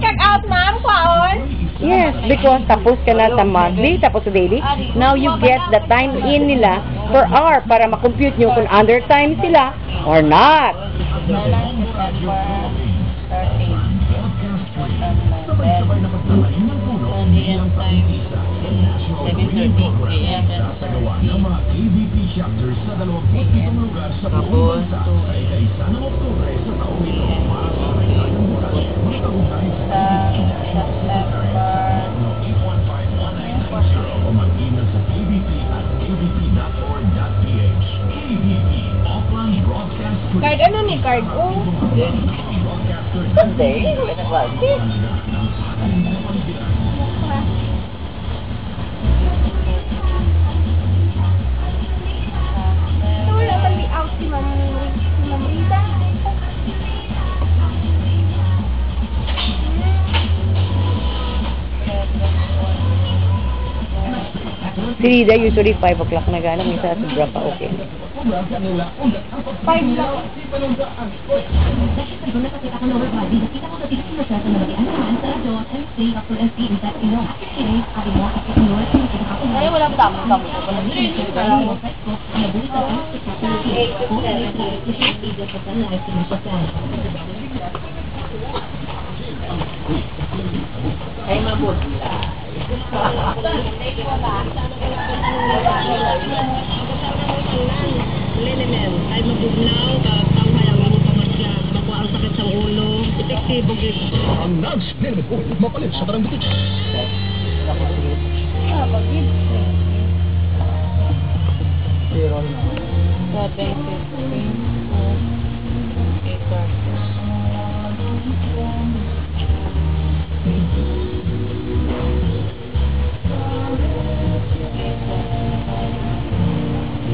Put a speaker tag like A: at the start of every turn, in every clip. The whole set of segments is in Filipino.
A: kag-out, ma'am, kwaon?
B: Yes, because tapos ka na sa monthly, tapos sa daily. Now you get the time in nila per hour para makompute nyo kung under time sila or not.
A: Card ano ni card? Oh.
C: Sunday?
A: So, wala man di out si Ma'am Rita.
B: Si Rida usually 5 o'clock na gana, minsan sobra pa okay.
A: 5 lang.
D: Ay, walang dami-dami.
C: Ay, mabuti
E: Lelemen, ay mabugnaw, panghayawan mo pamasya, makuha ang sakit sa ulo, epektibo gito.
F: Ang NANS Lelemen Oil mapalit sa tarang butik.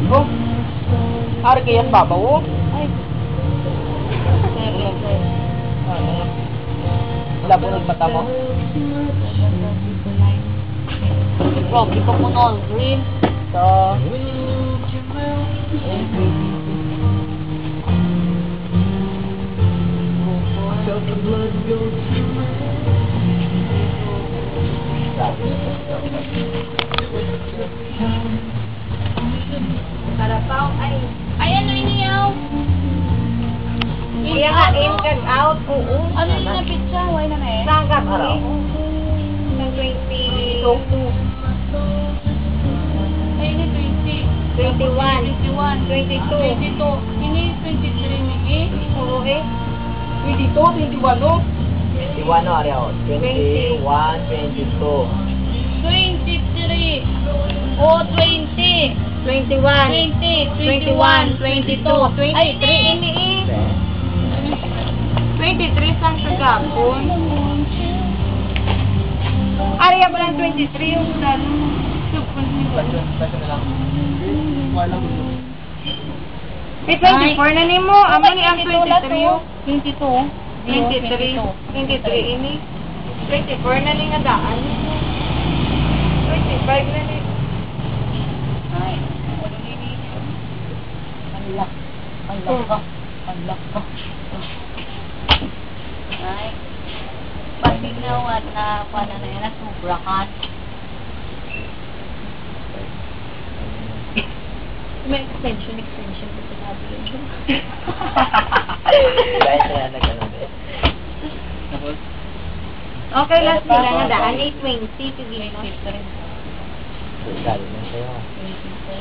C: Oh, hari kayan babaw.
D: Ay.
C: Labunod mata mo.
D: Grabe ka mo na, green.
C: So,
A: Karapaw, ay.
D: Ay, ano iniyaw?
A: Iya nga, in kag-out. Oo.
D: Ano yung napitsa? Why na eh?
A: Sangkap eh. Ng 20.
D: Ay, ini 20.
A: 21.
D: 21.
A: 22.
D: 22. Ini 23 ni eh.
A: Oo eh.
C: 22, 21 no? 21 no, Ariel. 21, 22.
D: 23. Oh, 20.
A: 21.
D: 20. 21. 22.
A: 23
D: Ay,
A: ini eh. 23 sang kagapon. Ariya mo lang 23 yung dano. Supon ni Walo. May 24 na ni mo. Amo ni ang 23 yung.
D: 22.
A: 23 ini. 24 na ni nga daan. 25 na ni.
D: Ay, wala nini. Alak. Alak ka. Alak ka. Ay. Pagignawan na paano na yan, nasubrakan. May extension ko sa sabi yun.
C: Dahil na nagkaroon.
A: Okay, last sila nga daan. 820 to give mo.
C: Dali na sa'yo.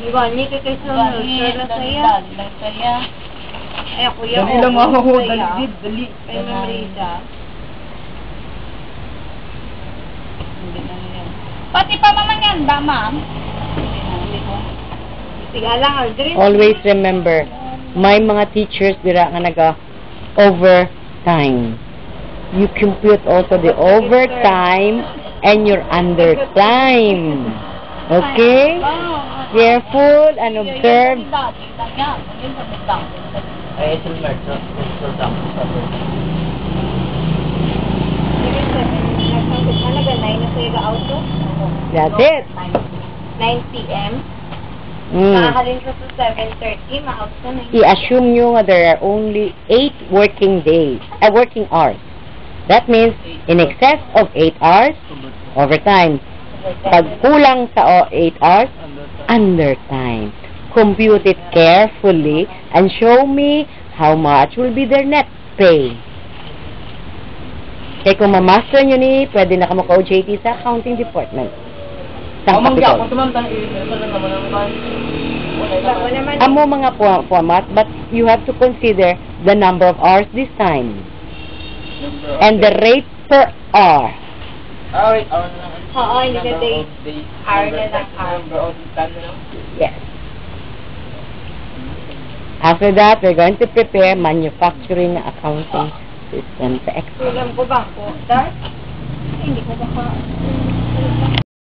A: Iwan, ni kay sunod. Sala saya.
D: Saya.
A: Ay, kuya.
C: Dali lang ako. Dali.
A: Ay, Marisa.
D: Pati pa maman yan ba, ma'am?
A: Sige lang, Aldrin.
B: Always remember, may mga teachers dira nga nag-overtime. You compute also the overtime and your undertime. Okay? Careful and observe.
C: Ay, ito yung merch.
B: That's it.
A: 9 p.m.
B: Mm.
A: Makahalin ko sa 7:30. Ma-out ka na.
B: I-assume nyo nga there are only 8 working days, working hours. That means, in excess of 8 hours, overtime. Pag kulang sa 8 hours, undertime. Compute it carefully and show me how much will be their net pay. Kaya kung ma-master nyo ni, pwede na ka maka-OJT sa accounting department. Sa
C: Mangga,
B: Capitol.
C: kung tumamang
B: Amo mga format, but you have to consider the number of hours this time. And the rate per hour.
D: Oo, hindi na day. Hour na lang, hour.
C: Number of time na lang.
B: Yes. After that, we're going to prepare manufacturing accounting system sa Excel.
A: Alam ko ba? Dar?
D: Hindi ko baka...